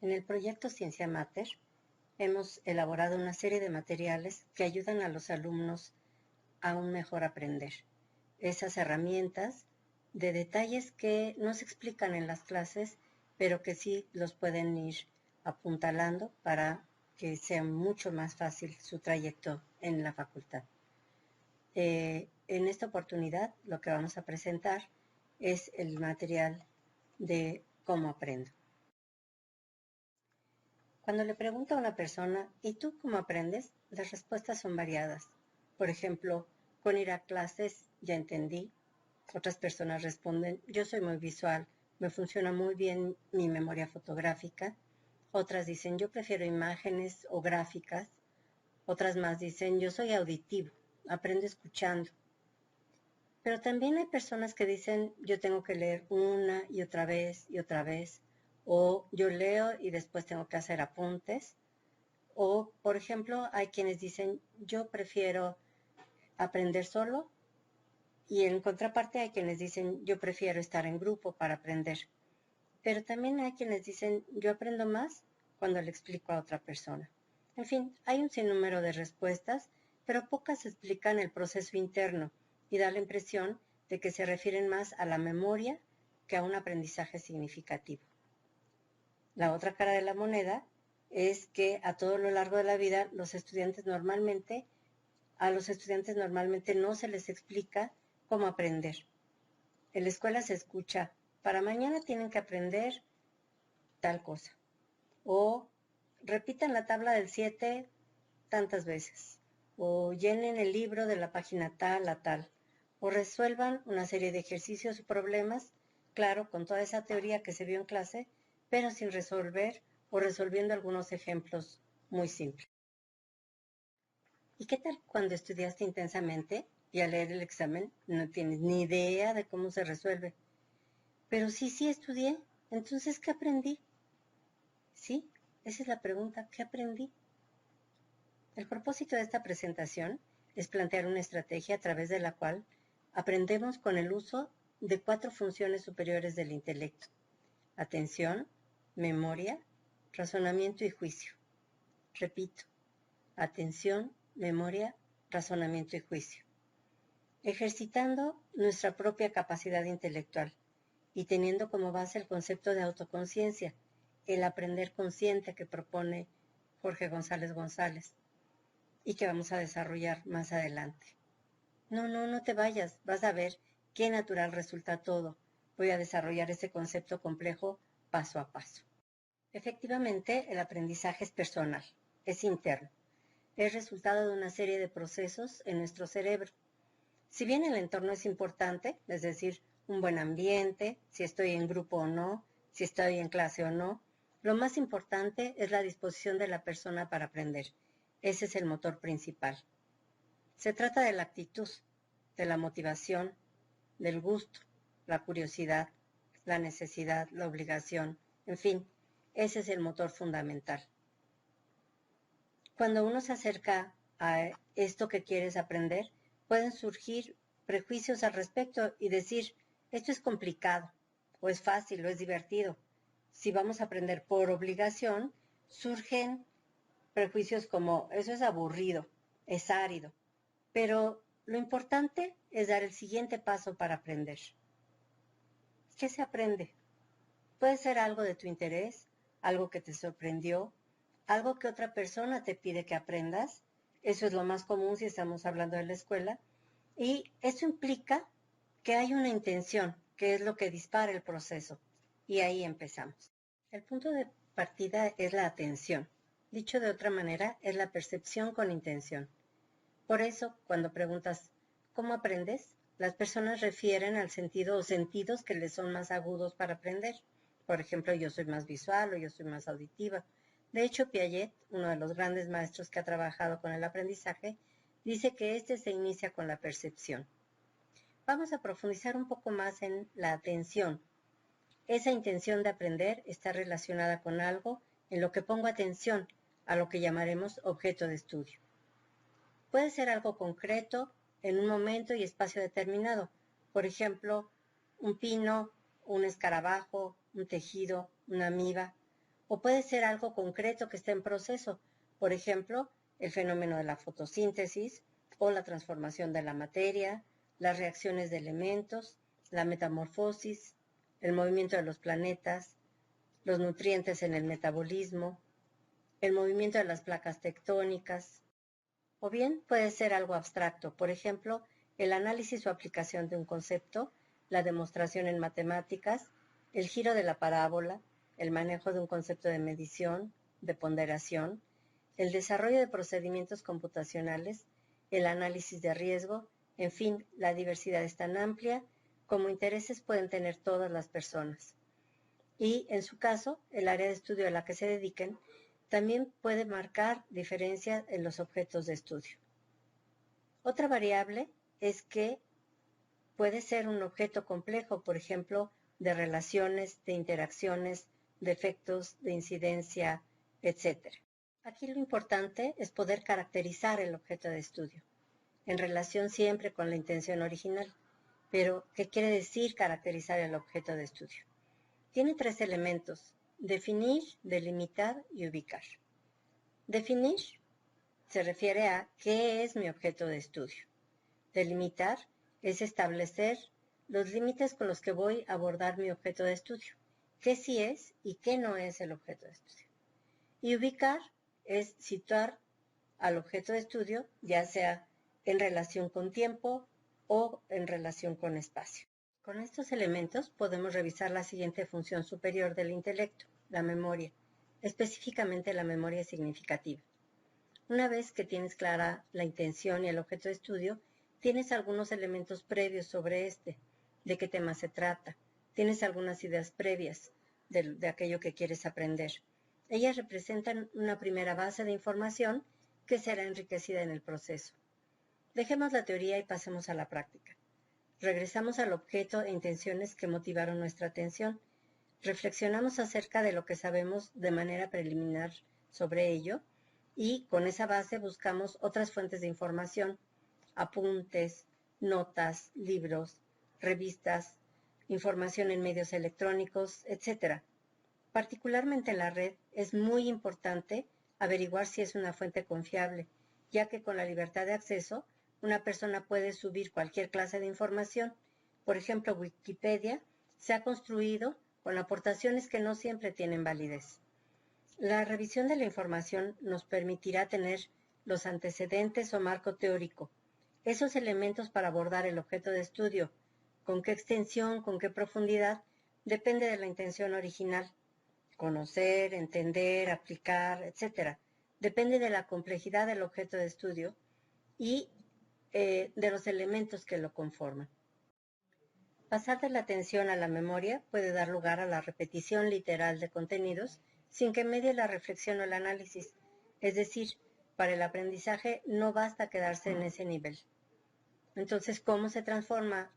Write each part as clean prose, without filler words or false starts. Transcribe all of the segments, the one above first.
En el proyecto Ciencia Mater hemos elaborado una serie de materiales que ayudan a los alumnos a un mejor aprender. Esas herramientas de detalles que no se explican en las clases, pero que sí los pueden ir apuntalando para que sea mucho más fácil su trayecto en la facultad. En esta oportunidad lo que vamos a presentar es el material de cómo aprendo. Cuando le pregunto a una persona, ¿y tú cómo aprendes?, las respuestas son variadas. Por ejemplo, con ir a clases ya entendí. Otras personas responden, yo soy muy visual, me funciona muy bien mi memoria fotográfica. Otras dicen, yo prefiero imágenes o gráficas. Otras más dicen, yo soy auditivo, aprendo escuchando. Pero también hay personas que dicen, yo tengo que leer una y otra vez, o yo leo y después tengo que hacer apuntes. O, por ejemplo, hay quienes dicen, yo prefiero aprender solo, y en contraparte hay quienes dicen, yo prefiero estar en grupo para aprender. Pero también hay quienes dicen, yo aprendo más cuando le explico a otra persona. En fin, hay un sinnúmero de respuestas, pero pocas explican el proceso interno y da la impresión de que se refieren más a la memoria que a un aprendizaje significativo. La otra cara de la moneda es que a todo lo largo de la vida a los estudiantes normalmente no se les explica cómo aprender. En la escuela se escucha, para mañana tienen que aprender tal cosa. O repitan la tabla del 7 tantas veces. O llenen el libro de la página tal a tal. O resuelvan una serie de ejercicios y problemas, claro, con toda esa teoría que se vio en clase, pero sin resolver o resolviendo algunos ejemplos muy simples. ¿Y qué tal cuando estudiaste intensamente y al leer el examen no tienes ni idea de cómo se resuelve? Pero sí estudié, entonces ¿qué aprendí? Sí, esa es la pregunta, ¿qué aprendí? El propósito de esta presentación es plantear una estrategia a través de la cual aprendemos con el uso de 4 funciones superiores del intelecto: atención, memoria, razonamiento y juicio. Repito, atención, memoria, razonamiento y juicio. Ejercitando nuestra propia capacidad intelectual y teniendo como base el concepto de autoconciencia, el aprender consciente que propone Jorge González González y que vamos a desarrollar más adelante. No te vayas, vas a ver qué natural resulta todo. Voy a desarrollar ese concepto complejo paso a paso. Efectivamente, el aprendizaje es personal, es interno. Es resultado de una serie de procesos en nuestro cerebro. Si bien el entorno es importante, es decir, un buen ambiente, si estoy en grupo o no, si estoy en clase o no, lo más importante es la disposición de la persona para aprender. Ese es el motor principal. Se trata de la actitud, de la motivación, del gusto, la curiosidad, la necesidad, la obligación, en fin, ese es el motor fundamental. Cuando uno se acerca a esto que quieres aprender, pueden surgir prejuicios al respecto y decir, esto es complicado, o es fácil, o es divertido. Si vamos a aprender por obligación, surgen prejuicios como, eso es aburrido, es árido. Pero lo importante es dar el siguiente paso para aprender. ¿Qué se aprende? Puede ser algo de tu interés, algo que te sorprendió, algo que otra persona te pide que aprendas. Eso es lo más común si estamos hablando de la escuela. Y eso implica que hay una intención, que es lo que dispara el proceso. Y ahí empezamos. El punto de partida es la atención. Dicho de otra manera, es la percepción con intención. Por eso, cuando preguntas ¿cómo aprendes?, las personas refieren al sentido o sentidos que les son más agudos para aprender. Por ejemplo, yo soy más visual o yo soy más auditiva. De hecho, Piaget, uno de los grandes maestros que ha trabajado con el aprendizaje, dice que este se inicia con la percepción. Vamos a profundizar un poco más en la atención. Esa intención de aprender está relacionada con algo en lo que pongo atención, a lo que llamaremos objeto de estudio. Puede ser algo concreto, en un momento y espacio determinado. Por ejemplo, un pino, un escarabajo, un tejido, una amiba. o puede ser algo concreto que esté en proceso, por ejemplo, el fenómeno de la fotosíntesis o la transformación de la materia, las reacciones de elementos, la metamorfosis, el movimiento de los planetas, los nutrientes en el metabolismo, el movimiento de las placas tectónicas, o bien puede ser algo abstracto, por ejemplo, el análisis o aplicación de un concepto, la demostración en matemáticas, el giro de la parábola, el manejo de un concepto de medición, de ponderación, el desarrollo de procedimientos computacionales, el análisis de riesgo, en fin, la diversidad es tan amplia como intereses pueden tener todas las personas. Y, en su caso, el área de estudio a la que se dediquen también puede marcar diferencias en los objetos de estudio. Otra variable es que puede ser un objeto complejo, por ejemplo, de relaciones, de interacciones, de efectos, de incidencia, etc. Aquí lo importante es poder caracterizar el objeto de estudio, en relación siempre con la intención original. Pero, ¿qué quiere decir caracterizar el objeto de estudio? Tiene tres elementos: definir, delimitar y ubicar. Definir se refiere a qué es mi objeto de estudio. Delimitar es establecer los límites con los que voy a abordar mi objeto de estudio, qué sí es y qué no es el objeto de estudio. Y ubicar es situar al objeto de estudio, ya sea en relación con tiempo o en relación con espacio. Con estos elementos podemos revisar la siguiente función superior del intelecto, la memoria, específicamente la memoria significativa. Una vez que tienes clara la intención y el objeto de estudio, tienes algunos elementos previos sobre de qué tema se trata, tienes algunas ideas previas de aquello que quieres aprender. Ellas representan una primera base de información que será enriquecida en el proceso. Dejemos la teoría y pasemos a la práctica. Regresamos al objeto e intenciones que motivaron nuestra atención. Reflexionamos acerca de lo que sabemos de manera preliminar sobre ello y con esa base buscamos otras fuentes de información, apuntes, notas, libros, revistas, información en medios electrónicos, etc. Particularmente en la red es muy importante averiguar si es una fuente confiable, ya que con la libertad de acceso una persona puede subir cualquier clase de información. Por ejemplo, Wikipedia se ha construido con aportaciones que no siempre tienen validez. La revisión de la información nos permitirá tener los antecedentes o marco teórico, esos elementos para abordar el objeto de estudio, con qué extensión, con qué profundidad, depende de la intención original. Conocer, entender, aplicar, etc. Depende de la complejidad del objeto de estudio y de los elementos que lo conforman. Pasar de la atención a la memoria puede dar lugar a la repetición literal de contenidos sin que medie la reflexión o el análisis. Es decir, para el aprendizaje no basta quedarse en ese nivel. Entonces, ¿cómo se transforma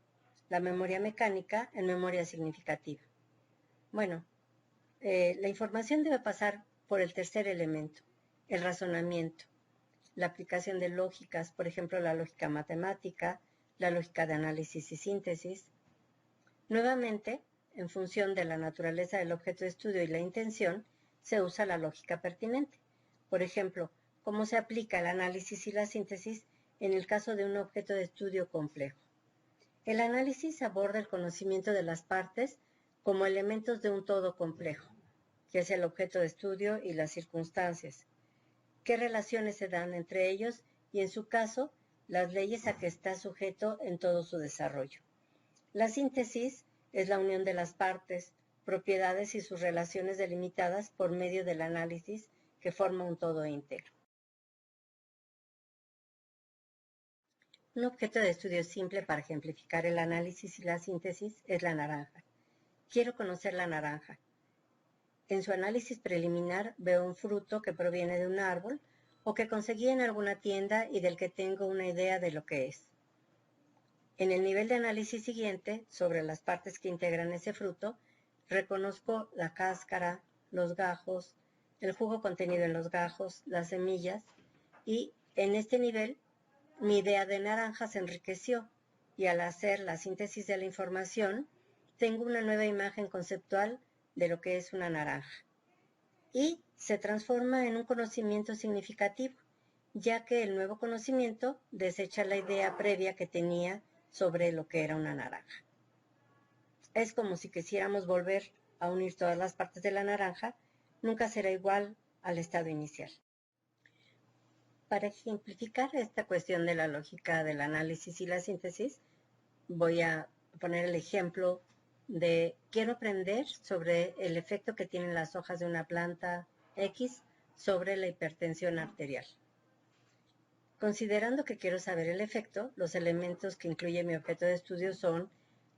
la memoria mecánica en memoria significativa? Bueno, la información debe pasar por el tercer elemento, el razonamiento, la aplicación de lógicas, por ejemplo, la lógica matemática, la lógica de análisis y síntesis. Nuevamente, en función de la naturaleza del objeto de estudio y la intención, se usa la lógica pertinente. Por ejemplo, cómo se aplica el análisis y la síntesis en el caso de un objeto de estudio complejo. El análisis aborda el conocimiento de las partes como elementos de un todo complejo, que es el objeto de estudio y las circunstancias, qué relaciones se dan entre ellos y, en su caso, las leyes a que está sujeto en todo su desarrollo. La síntesis es la unión de las partes, propiedades y sus relaciones delimitadas por medio del análisis que forma un todo íntegro. Un objeto de estudio simple para ejemplificar el análisis y la síntesis es la naranja. Quiero conocer la naranja. En su análisis preliminar veo un fruto que proviene de un árbol o que conseguí en alguna tienda y del que tengo una idea de lo que es. En el nivel de análisis siguiente, sobre las partes que integran ese fruto, reconozco la cáscara, los gajos, el jugo contenido en los gajos, las semillas, y en este nivel mi idea de naranja se enriqueció y al hacer la síntesis de la información, tengo una nueva imagen conceptual de lo que es una naranja. y se transforma en un conocimiento significativo, ya que el nuevo conocimiento desecha la idea previa que tenía sobre lo que era una naranja. Es como si quisiéramos volver a unir todas las partes de la naranja, nunca será igual al estado inicial. Para ejemplificar esta cuestión de la lógica del análisis y la síntesis, voy a poner el ejemplo de quiero aprender sobre el efecto que tienen las hojas de una planta X sobre la hipertensión arterial. Considerando que quiero saber el efecto, los elementos que incluye mi objeto de estudio son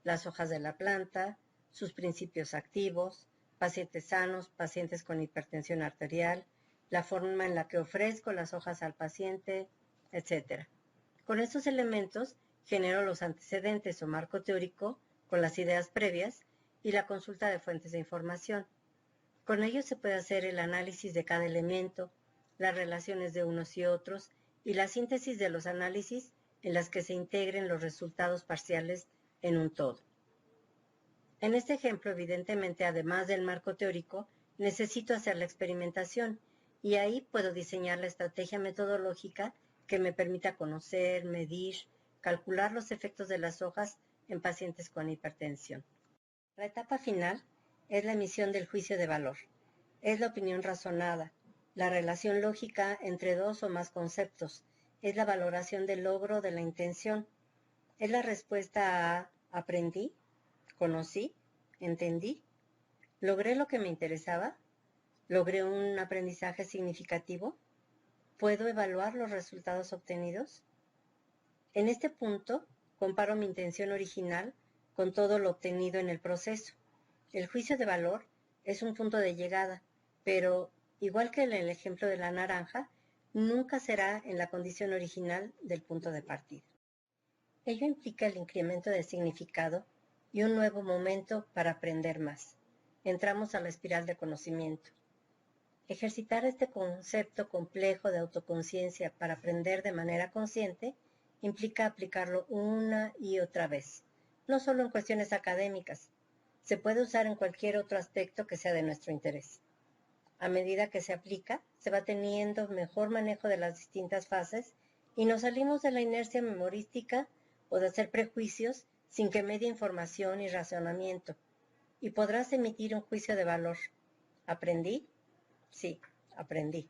las hojas de la planta, sus principios activos, pacientes sanos, pacientes con hipertensión arterial, la forma en la que ofrezco las hojas al paciente, etc. Con estos elementos genero los antecedentes o marco teórico con las ideas previas y la consulta de fuentes de información. Con ello se puede hacer el análisis de cada elemento, las relaciones de unos y otros y la síntesis de los análisis en las que se integren los resultados parciales en un todo. En este ejemplo, evidentemente, además del marco teórico, necesito hacer la experimentación y ahí puedo diseñar la estrategia metodológica que me permita conocer, medir, calcular los efectos de las hojas en pacientes con hipertensión. La etapa final es la emisión del juicio de valor. Es la opinión razonada, la relación lógica entre dos o más conceptos, es la valoración del logro de la intención, es la respuesta a aprendí, conocí, entendí, logré lo que me interesaba, logré un aprendizaje significativo, ¿puedo evaluar los resultados obtenidos? En este punto, comparo mi intención original con todo lo obtenido en el proceso. El juicio de valor es un punto de llegada, pero, igual que en el ejemplo de la naranja, nunca será en la condición original del punto de partida. Ello implica el incremento de significado y un nuevo momento para aprender más. Entramos a la espiral de conocimiento. Ejercitar este concepto complejo de autoconciencia para aprender de manera consciente implica aplicarlo una y otra vez, no solo en cuestiones académicas, se puede usar en cualquier otro aspecto que sea de nuestro interés. A medida que se aplica, se va teniendo mejor manejo de las distintas fases y nos salimos de la inercia memorística o de hacer prejuicios sin que medie información y razonamiento, y podrás emitir un juicio de valor. ¿Aprendí? Sí, aprendí.